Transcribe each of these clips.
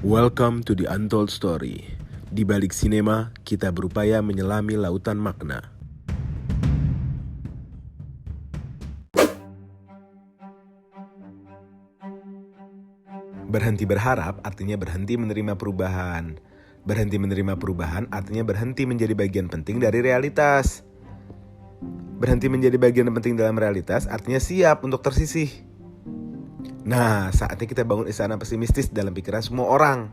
Welcome to the Untold Story. Di balik sinema, kita berupaya menyelami lautan makna. Berhenti berharap artinya berhenti menerima perubahan. Berhenti menerima perubahan artinya berhenti menjadi bagian penting dari realitas. Berhenti menjadi bagian penting dalam realitas artinya siap untuk tersisih. Nah, saatnya kita bangun istana pesimistis dalam pikiran semua orang.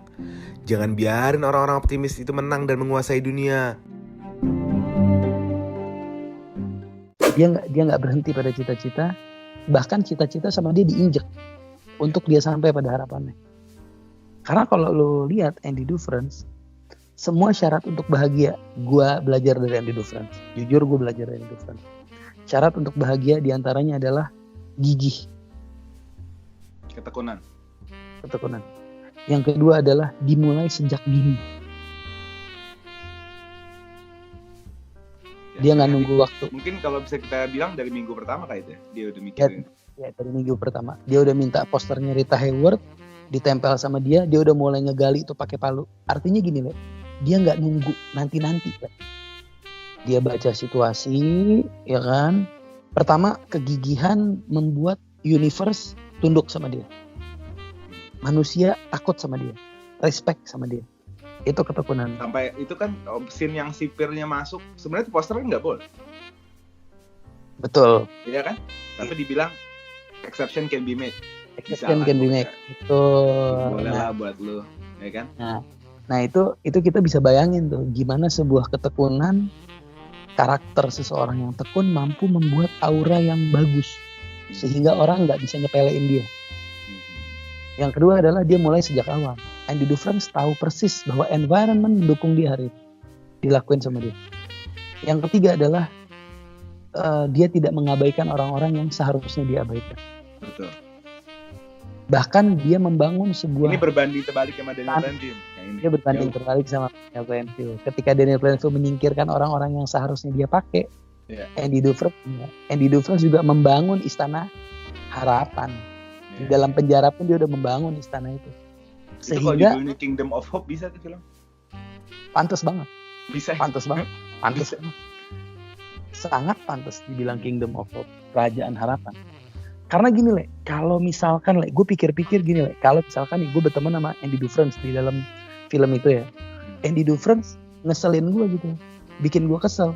Jangan biarin orang-orang optimis itu menang dan menguasai dunia. Dia nggak berhenti pada cita-cita, bahkan cita-cita sama dia diinjek untuk dia sampai pada harapannya. Karena kalau lo lihat Andy Dufresne, semua syarat untuk bahagia, gue belajar dari Andy Dufresne. Jujur gue belajar dari Andy Dufresne. Syarat untuk bahagia diantaranya adalah gigih. Ketekunan. Yang kedua adalah dimulai sejak dini. Dia nggak nunggu waktu. Mungkin kalau bisa kita bilang dari minggu pertama kayak itu dia udah mikirin. Ya, dari minggu pertama dia udah minta posternya Rita Hayworth ditempel sama dia udah mulai ngegali itu pakai palu. Artinya gini loh, dia nggak nunggu nanti. Dia baca situasi, ya kan. Pertama, kegigihan membuat universe tunduk sama dia. Manusia takut sama dia, respect sama dia. Itu ketekunan. Sampai itu kan scene yang sipirnya masuk, sebenarnya itu poster kan nggak boleh. Betul. Iya kan? Tapi dibilang exception can be made. Exception can be made. Betul. Boleh lah buat lu, ya kan? Nah itu kita bisa bayangin tuh gimana sebuah ketekunan, karakter seseorang yang tekun mampu membuat aura yang bagus sehingga orang nggak bisa nyepelein dia. Yang kedua adalah dia mulai sejak awal. Andy Dufresne tahu persis bahwa environment mendukung dia hari itu. Dilakuin sama dia. Yang ketiga adalah dia tidak mengabaikan orang-orang yang seharusnya dia abaikan. Betul. Bahkan dia membangun sebuah... Ini berbanding terbalik sama Daniel Plainville. Dia berbanding terbalik sama Daniel Plainville. Ketika Daniel Plainville menyingkirkan orang-orang yang seharusnya dia pakai, Andy Dufresne juga membangun istana harapan. Di dalam penjara pun dia udah membangun istana itu. Sehingga itu kalau Kingdom of Hope bisa tuh film. Pantas banget. Bisa. Pantas banget. Sangat pantas dibilang Kingdom of Hope, kerajaan harapan. Karena gini Le, kalau misalkan gue pikir-pikir gini Le, kalau misalkan gue berteman sama Andy Dufresne di dalam film itu ya, Andy Dufresne ngeselin gue gitu, bikin gue kesel.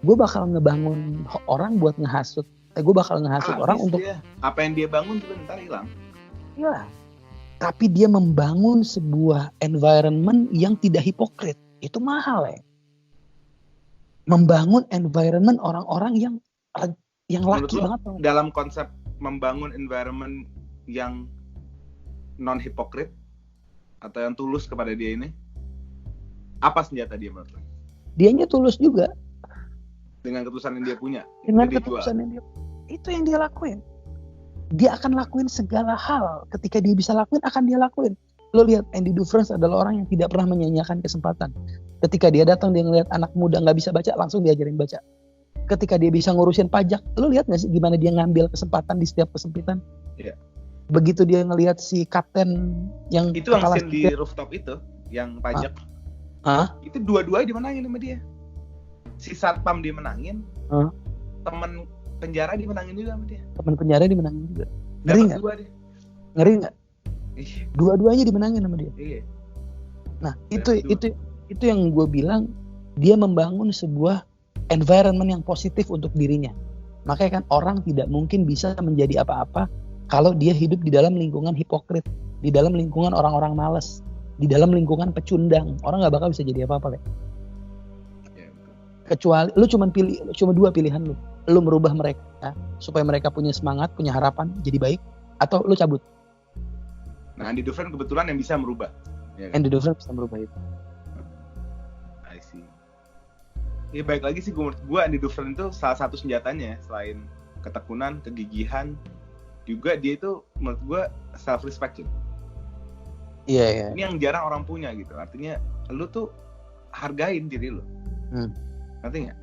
Gue bakal ngebangun orang buat ngehasut. Gue bakal ngehasut orang untuk dia. Apa yang dia bangun sebentar hilang. Iya. Tapi dia membangun sebuah environment yang tidak hipokrit. Itu mahal ya. Membangun environment orang-orang yang laki banget. Dalam konsep membangun environment yang non hipokrit atau yang tulus kepada dia ini, apa senjata dia menurut lo? Dianya tulus juga. Dengan ketulusan yang dia punya. Dengan ketulusan yang dia, itu yang dia lakuin. Dia akan lakuin segala hal. Ketika dia bisa lakuin, akan dia lakuin. Lo lihat, Andy Dufresne adalah orang yang tidak pernah menyia-nyiakan kesempatan. Ketika dia datang, dia ngelihat anak muda nggak bisa baca, langsung diajarin baca. Ketika dia bisa ngurusin pajak, lo lihat nggak sih gimana dia ngambil kesempatan di setiap kesempitan? Iya. Begitu dia ngelihat si kapten yang itu yang scene di rooftop itu, yang pajak. Itu dua-duanya dimenangin sama dia. Si satpam dimenangin, teman penjara dimenangin juga sama dia. Teman penjara dimenangin juga. Ngeri nggak? Ngeri nggak? Dua-duanya dimenangin sama dia. Iya. Nah itu yang gue bilang, dia membangun sebuah environment yang positif untuk dirinya. Makanya kan orang tidak mungkin bisa menjadi apa-apa kalau dia hidup di dalam lingkungan hipokrit, di dalam lingkungan orang-orang malas, di dalam lingkungan pecundang. Orang nggak bakal bisa jadi apa-apa Le. Kecuali lu cuma dua pilihan lu merubah mereka supaya mereka punya semangat, punya harapan, jadi baik, atau lu cabut. Nah, Andy Dufresne kebetulan yang bisa merubah. Ya kan? Andy Dufresne bisa merubah itu. I see. Ya baik lagi sih, menurut gue Andy Dufresne itu salah satu senjatanya selain ketekunan, kegigihan, juga dia itu menurut gue self respect. Iya. Ini yang jarang orang punya gitu. Artinya lu tuh hargain diri lu. Ngerti nggak?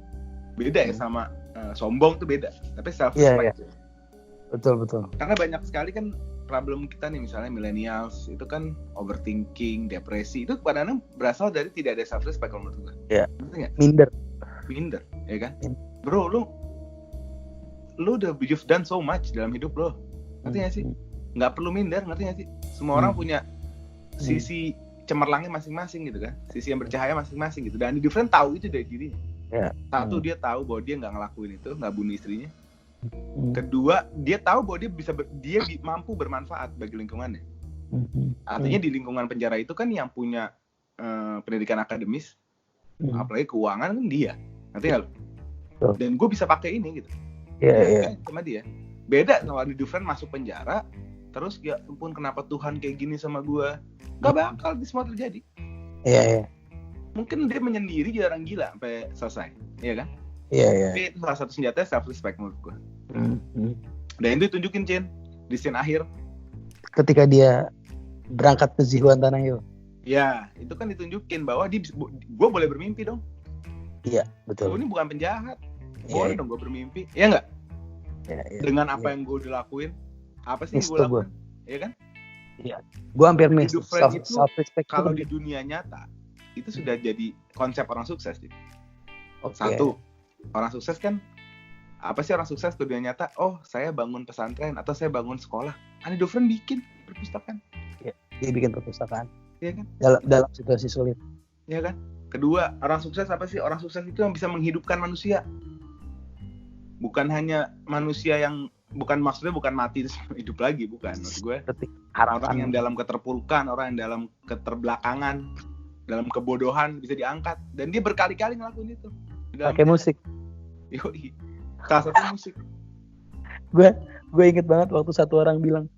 Beda ya sama sombong tuh beda. Tapi self respect. Betul. Karena banyak sekali kan problem kita nih misalnya millennials itu kan overthinking, depresi itu kadang-kadang berasal dari tidak ada self respect kalau menurut gue. Iya. Ngerti nggak? Minder. Ya kan? Minder. Bro, lu you've done so much dalam hidup lo. Ngerti nggak sih? Nggak perlu minder, ngerti nggak sih? Semua orang punya sisi cemerlangnya masing-masing gitu kan, sisi yang bercahaya masing-masing gitu. Dan Andy Dufresne tahu itu dari dirinya. Ya. Satu, dia tahu bahwa dia nggak ngelakuin itu, nggak bunuh istrinya. Kedua, dia tahu bahwa dia mampu bermanfaat bagi lingkungannya. Artinya di lingkungan penjara itu kan yang punya pendidikan akademis, apalagi keuangan kan dia. Ngerti nggak lo? Dan gue bisa pakai ini gitu. Iya. Sama dia. Beda kalau Andy Dufresne masuk penjara, terus ya ampun kenapa Tuhan kayak gini sama gue? Gak bakal semua terjadi. Iya. Mungkin dia menyendiri jadi orang gila sampai selesai, iya kan? Iya. Tapi itu salah satu senjata self respect menurut gue. Dan itu ditunjukin Cin di scene akhir. Ketika dia berangkat ke Zihuan Tanah Hill. Ya, itu kan ditunjukin bahwa gue boleh bermimpi dong. Iya, betul. Gue ini bukan penjahat. Boleh dong gue bermimpi, ya nggak? Iya. Dengan apa yang gue udah lakuin, apa sih yang gue lakuin, ya kan? Iya. Gue hampir miss self respect kalau di dunia nyata itu sudah jadi konsep orang sukses. Satu, orang sukses kan apa sih orang sukses di dunia nyata? Oh, saya bangun pesantren atau saya bangun sekolah. Andy Dufresne bikin perpustakaan. Iya, dia bikin perpustakaan. Iya kan? Dalam situasi sulit. Iya kan? Kedua, orang sukses apa sih? Orang sukses itu yang bisa menghidupkan manusia. Bukan hanya manusia yang bukan mati terus hidup lagi, bukan. Maksud gue orang yang dalam keterpurukan, orang yang dalam keterbelakangan, dalam kebodohan bisa diangkat, dan dia berkali-kali ngelakuin itu pakai musik. Yoi. Salah satu musik. Gue inget banget waktu satu orang bilang,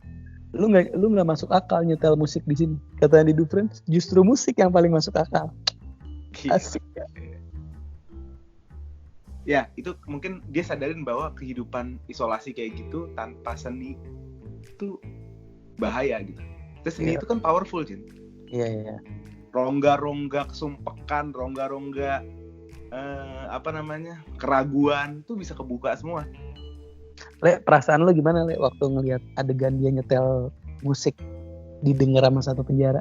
lu nggak masuk akal nyetel musik di sini. Kata Andy Dufresne, justru musik yang paling masuk akal. Asik. Ya, itu mungkin dia sadarin bahwa kehidupan isolasi kayak gitu tanpa seni itu bahaya gitu. Terus seni itu kan powerful, Jin. Iya. Rongga-rongga kesumpekan, rongga-rongga keraguan itu bisa kebuka semua. Le, perasaan lo gimana, Le, waktu ngelihat adegan dia nyetel musik didengar sama satu penjara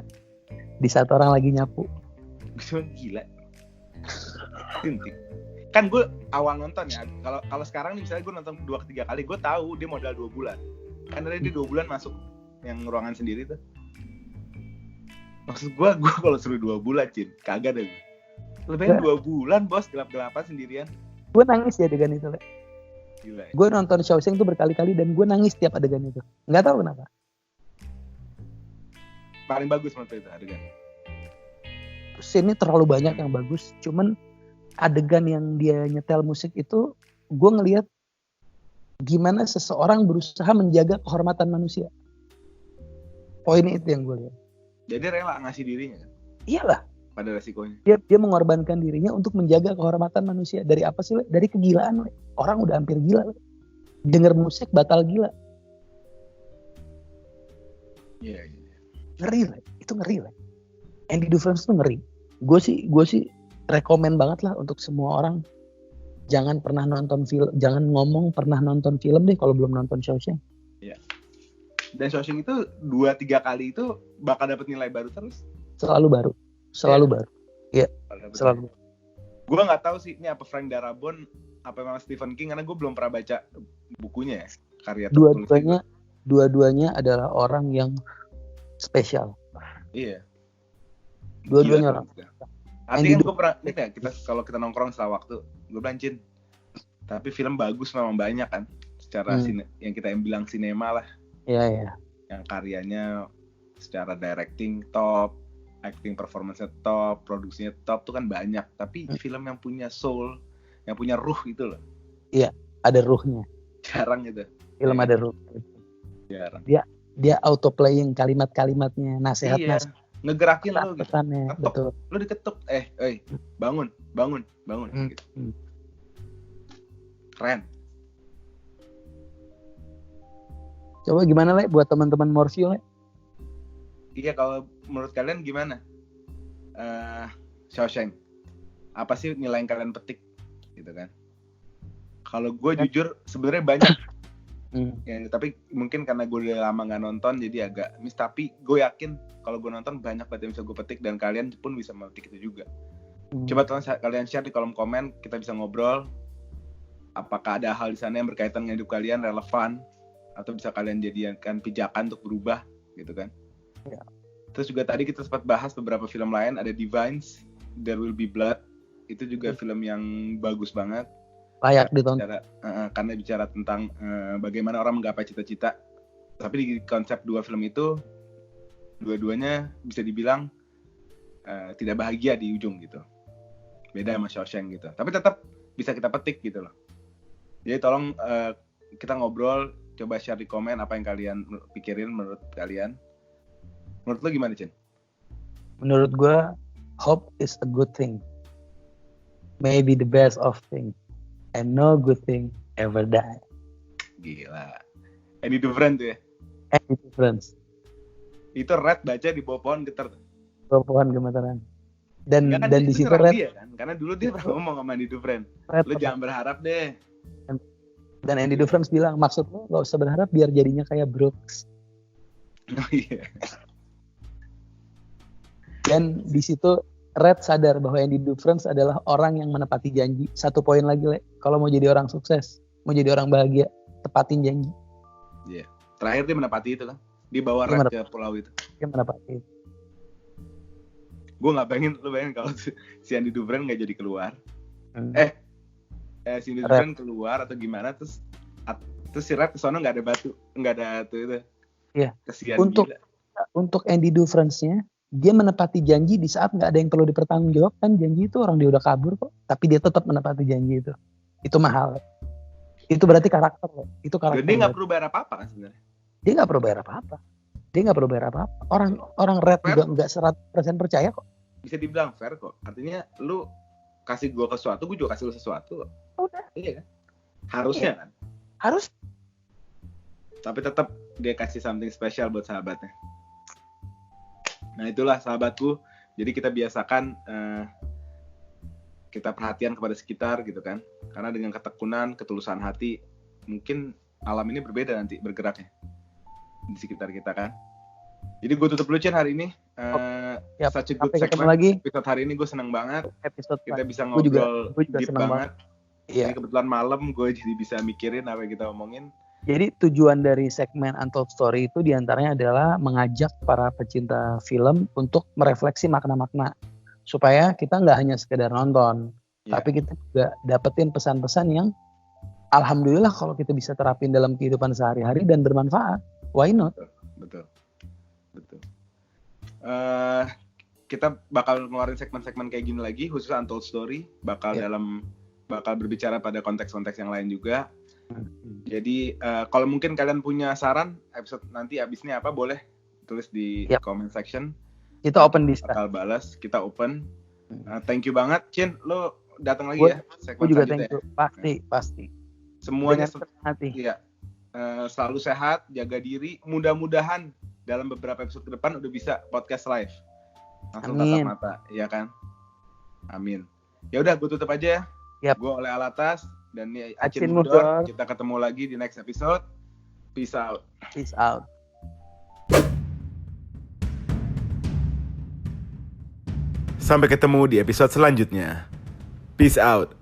di saat orang lagi nyapu? Gila. Tintik. Kan gue awal nonton ya, kalau sekarang nih misalnya gue nonton 2-3 kali, gue tahu dia modal 2 bulan. Kan dari dia 2 bulan masuk yang ruangan sendiri tuh. Maksud gue kalau suruh 2 bulan, Cin, kagak deh gue. Lebih 2 bulan, bos, gelap-gelapan sendirian. Gue nangis di adegan itu, Le. Gila ya. Gue nonton Shawshank tuh berkali-kali dan gue nangis tiap adegan itu. Nggak tahu kenapa. Paling bagus menurut itu adegan. Scene-nya terlalu banyak yang bagus, cuman adegan yang dia nyetel musik itu gue ngelihat gimana seseorang berusaha menjaga kehormatan manusia. Poin itu yang gue lihat. Jadi rela ngasih dirinya kan? Iyalah. Pada resikonya. Dia mengorbankan dirinya untuk menjaga kehormatan manusia. Dari apa sih, Le? Dari kegilaan, Le. Orang udah hampir gila, Le. Denger musik batal gila. Iya. Ngeri, Le. Itu ngeri, Le. Andy Dufresne itu ngeri. Gue sih rekomen banget lah untuk semua orang. Jangan pernah nonton film, jangan ngomong pernah nonton film deh kalau belum nonton Shawshank. Iya. Dan Shawshank itu 2-3 kali itu bakal dapat nilai baru terus. Selalu baru. Iya, selalu. Gue nggak tahu sih ini apa Frank Darabont apa memang Stephen King, karena gue belum pernah baca bukunya ya, karya tertulis. Dua-duanya adalah orang yang spesial. Iya. Dua-duanya orang. Artinya kan gue pernah, kita kalau kita nongkrong setelah waktu, gue bilang, Cin, tapi film bagus memang banyak kan, secara yang kita bilang sinema lah. Iya. Yang karyanya secara directing top, acting performance-nya top, produksinya top tuh kan banyak. Tapi film yang punya soul, yang punya ruh itu loh. Iya, ada ruhnya. Jarang gitu. Film ada ruh. Jarang. Dia auto playing kalimat-kalimatnya, nasihat-nasihat. Ngegerakin lo gitu. Betul. Lo diketuk, bangun. Gitu. Keren. Coba gimana, Le, buat teman-teman Morfeo, Le? Iya, kalau menurut kalian gimana? Shawshank. Apa sih nilai yang kalian petik? Gitu kan. Kalau gue jujur sebenarnya banyak Ya, tapi mungkin karena gue udah lama nggak nonton jadi agak miss, tapi gue yakin kalau gue nonton banyak banget yang bisa gue petik dan kalian pun bisa memetik itu juga. Coba kalian share di kolom komen, kita bisa ngobrol apakah ada hal di sana yang berkaitan dengan hidup kalian relevan atau bisa kalian jadikan pijakan untuk berubah gitu kan. Ya. Terus juga tadi kita sempat bahas beberapa film lain, ada Divines, There Will Be Blood, itu juga film yang bagus banget. Layak ditonton. Karena bicara tentang bagaimana orang menggapai cita-cita. Tapi di konsep dua film itu, dua-duanya bisa dibilang tidak bahagia di ujung gitu. Beda sama Shawshank gitu. Tapi tetap bisa kita petik gitu loh. Jadi tolong kita ngobrol, coba share di komen apa yang kalian pikirin menurut kalian. Menurut lo gimana, Cin? Menurut gue, hope is a good thing. Maybe the best of things. And no good thing ever die. Gila. Any different tuh ya? Any difference. Itu Red baca di bawah pohon getar. Bawah pohon gemetaran. Dan kan, di situ Red Red, dia kan? Karena dulu dia pernah ngomong sama Andy Dufresne. Lu jangan berharap deh. Dan Andy Dufresne bilang, maksud lu gak usah berharap biar jadinya kayak Brooks. Oh iya. Dan di situ Red sadar bahwa Andy Dufresne adalah orang yang menepati janji. 1 poin lagi, Le. Kalau mau jadi orang sukses, mau jadi orang bahagia, tepatin janji. Iya. Terakhir dia menepati itu kan. Dia bawa Red ke pulau itu. Dia menepati. Gue nggak bayangin kalau si Andy Dufresne nggak jadi keluar. Si Andy Dufresne keluar atau gimana, terus si Red kesana nggak ada batu, nggak ada tuh itu. Iya. Kesian Untuk Andy Dufresne-nya, dia menepati janji di saat nggak ada yang perlu dipertanggungjawabkan. Janji itu orang dia udah kabur kok, tapi dia tetap menepati janji itu. Itu mahal. Itu berarti karakter loh. Itu karakter. Dan dia nggak perlu bayar apa-apa kan sebenarnya. Dia nggak perlu bayar apa-apa. Orang Red juga nggak 100% percaya kok. Bisa dibilang fair kok. Artinya lu kasih gue sesuatu, gue juga kasih lu sesuatu. Udah. Iya kan? Harusnya kan. Harus. Tapi tetap dia kasih something special buat sahabatnya. Nah itulah sahabatku. Jadi kita biasakan kita perhatian kepada sekitar gitu kan. Karena dengan ketekunan, ketulusan hati, mungkin alam ini berbeda nanti bergeraknya di sekitar kita kan. Jadi gue tutup dulu Cien hari ini. Such a good segment. Lagi. Episode hari ini gue seneng banget. Kita bisa ngobrol deep banget. Iya. Ini kebetulan malam gue jadi bisa mikirin apa yang kita omongin. Jadi tujuan dari segmen Untold Story itu diantaranya adalah mengajak para pecinta film untuk merefleksi makna-makna. Supaya kita nggak hanya sekedar nonton. Tapi kita juga dapetin pesan-pesan yang alhamdulillah kalau kita bisa terapin dalam kehidupan sehari-hari dan bermanfaat. Why not? Betul. Kita bakal ngeluarin segmen-segmen kayak gini lagi, khusus Untold Story. Bakal berbicara pada konteks-konteks yang lain juga. Jadi kalau mungkin kalian punya saran episode nanti abisnya apa, boleh tulis di comment section. Kita open discussion. Bakal balas, kita open. Thank you banget, Cin. Lo datang lagi ya. Gue juga thank you. Pasti. Semuanya hati. Iya. Selalu sehat, jaga diri. Mudah-mudahan dalam beberapa episode ke depan udah bisa podcast live. Langsung tatap mata, ya kan? Amin. Ya udah, gue tutup aja ya. Yep. Gue oleh Alatas. Dan ini Acin Mudor. Kita ketemu lagi di next episode. Peace out. Sampai ketemu di episode selanjutnya. Peace out.